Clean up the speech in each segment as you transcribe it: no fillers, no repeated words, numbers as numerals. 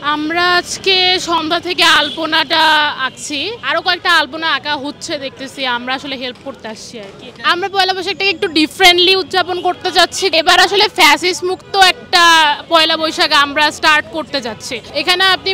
আমরা আজকে সন্ধ্যা থেকে আলপনাটা আঁকছি, আরো কয়েকটা আলপনা আঁকা হচ্ছে দেখতেছি। আমরা আসলে হেল্প করতে আসছি আর কি। আমরা পয়লা বৈশাখটাকে একটু ডিফারেন্টলি উদযাপন করতে যাচ্ছি। এবার আসলে ফ্যাসিস মুক্ত একটা পয়লা বৈশাখ আমরা স্টার্ট করতে যাচ্ছি। এখানে আপনি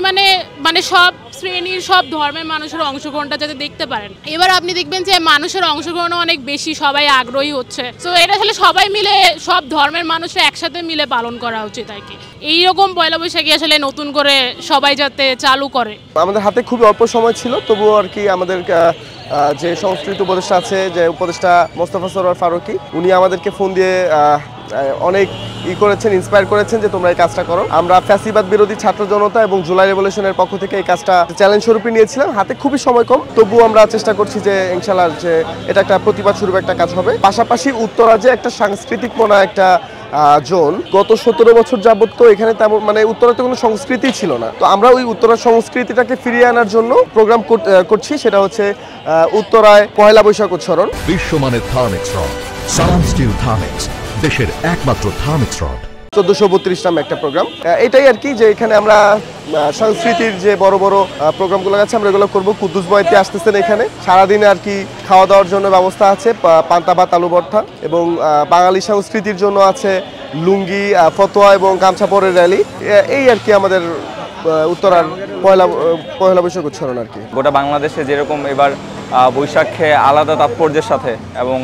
মানে সব শ্রেণীর সব ধর্মের মানুষের অংশগ্রহণটা যাতে দেখতে পারেন। এবার আপনি দেখবেন যে মানুষের অংশগ্রহণ অনেক বেশি, সবাই আগ্রহী হচ্ছে। তো এটা আসলে সবাই মিলে, সব ধর্মের মানুষরা একসাথে মিলে পালন করা উচিত আর কি। এইরকম পয়লা বৈশাখী আসলে নতুন করে সবাই যাতে চালু করে। আমাদের হাতে খুবই অল্প সময় ছিল, তবুও আর কি আমাদের যে সংস্কৃতি উপদেষ্টা আছে, যে উপদেষ্টা মোস্তফা সরোয়ার ফারুকী, উনি আমাদেরকে ফোন দিয়ে অনেক করেছেন, ইন্সপায়ার করেছেন যে তোমরা এই কাজটা করো। আমরা ফ্যাসিবাদ বিরোধী ছাত্র জনতা এবং জুলাই রেভলিউশনের পক্ষ থেকে এই কাজটা চ্যালেঞ্জ স্বরূপে নিয়েছিলাম। হাতে খুবই সময় কম, তবুও আমরা চেষ্টা করছি যে ইনশাআল্লাহ যে এটা একটা প্রতিবাদ স্বরূপ একটা কাজ হবে। পাশাপাশি উত্তরা যে একটা সাংস্কৃতিক মনা একটা জোন, গত 17 বছর যাবত তো এখানে তেমন উত্তরাতে কোনো সংস্কৃতি ছিল না। তো আমরা ওই উত্তরার সংস্কৃতিটাকে ফিরিয়ে আনার জন্য প্রোগ্রাম করছি। সেটা হচ্ছে উত্তরায় পয়লা বৈশাখ উৎসরণ। বিশ্বমানের থার্মিক্স রড, সালাম স্টিল থার্মিক্স, দেশের একমাত্র থার্মিক্স রড। 1432 নামে একটা প্রোগ্রাম। এটাই আর কি, যে এখানে আমরা সংস্কৃতির যে বড় বড় প্রোগ্রামগুলো আছে আমরা এগুলো করবো। কুদ্দুস বয়তে আসতেছেন এখানে, সারাদিনে আর কি খাওয়া দাওয়ার জন্য ব্যবস্থা আছে, পান্তা ভাত, আলু ভর্তা, এবং বাঙালি সংস্কৃতির জন্য আছে লুঙ্গি, ফতোয়া এবং গামছা পরের র্যালি। এই আর কি আমাদের উত্তরার পয়লা বৈশাখ উৎসরণ আর কি। গোটা বাংলাদেশে যেরকম এবার বৈশাখে আলাদা তাৎপর্যের সাথে এবং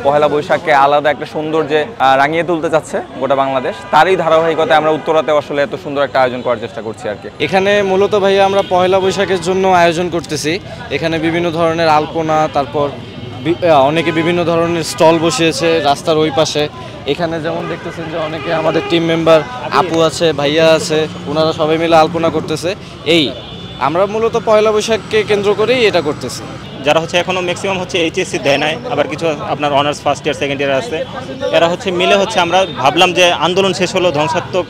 পয়লা বৈশাখকে আলাদা একটা সৌন্দর্যে রাঙিয়ে তুলতে চাচ্ছে গোটা বাংলাদেশ, তারই ধারাবাহিকতায় আমরা উত্তরাতে আসলে এত সুন্দর একটা আয়োজন করার চেষ্টা করছি আর কি। এখানে মূলত ভাইয়া আমরা পয়লা বৈশাখের জন্য আয়োজন করতেছি। এখানে বিভিন্ন ধরনের আলপনা, তারপর অনেকে বিভিন্ন ধরনের স্টল বসিয়েছে রাস্তার ওই পাশে। এখানে যেমন দেখতেছেন যে অনেকে আমাদের টিম মেম্বার আপু আছে, ভাইয়া আছে, ওনারা সবাই মিলে আলপনা করতেছে। আমরা মূলত পয়লা বৈশাখকে কেন্দ্র করেই এটা করতেছি। যারা হচ্ছে এখনও ম্যাক্সিমাম হচ্ছে এইচএসসি দেয় নাই, আবার কিছু আপনার honours first year second year আছে, এরা হচ্ছে মিলে হচ্ছে আমরা ভাবলাম যে আন্দোলন শেষ হলো, ধ্বংসাত্মক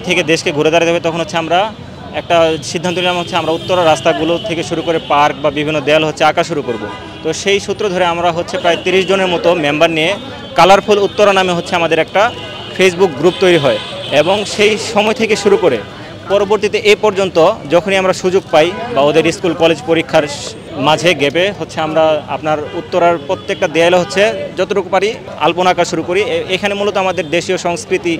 থেকে দেশকে ঘুরে দাঁড়াতে হবে, তখন হচ্ছে আমরা একটা সিদ্ধান্ত নিলাম হচ্ছে আমরা উত্তরা রাস্তাগুলো থেকে শুরু করে পার্ক বা বিভিন্ন দেয়াল হচ্ছে আঁকা শুরু করব। তো সেই সূত্র ধরে আমরা হচ্ছে প্রায় 30 জনের মতো মেম্বার নিয়ে কালারফুল উত্তরা নামে হচ্ছে আমাদের একটা ফেসবুক গ্রুপ তৈরি হয়, এবং সেই সময় থেকে শুরু করে পরবর্তীতে এ পর্যন্ত যখনই আমরা সুযোগ পাই বা ওদের স্কুল কলেজ পরীক্ষার মাঝে গ্যাপে হচ্ছে আমরা আপনার উত্তরার প্রত্যেকটা দেয়ালে হচ্ছে যতটুকু পারি আলপনা আঁকা শুরু করি। এখানে মূলত আমাদের দেশীয় সংস্কৃতি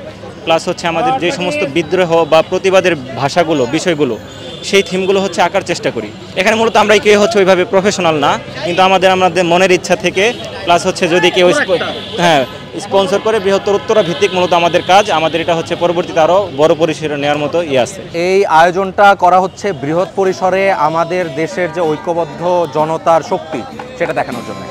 প্লাস হচ্ছে আমাদের যে সমস্ত বিদ্রোহ বা প্রতিবাদের ভাষাগুলো, বিষয়গুলো, সেই থিমগুলো হচ্ছে আঁকার চেষ্টা করি। এখানে মূলত আমরা কেউ হচ্ছে ওইভাবে প্রফেশনাল না, কিন্তু আমাদের মনের ইচ্ছা থেকে প্লাস হচ্ছে যদি কেউ স্পন্সর করে বৃহত্তর উত্তরা ভিত্তিক মূলত আমাদের কাজ, আমাদের এটা হচ্ছে পরবর্তীতে আরও বড় পরিসরে নেওয়ার মতো আছে। এই আয়োজনটা করা হচ্ছে বৃহৎ পরিসরে আমাদের দেশের যে ঐক্যবদ্ধ জনতার শক্তি সেটা দেখানোর জন্য।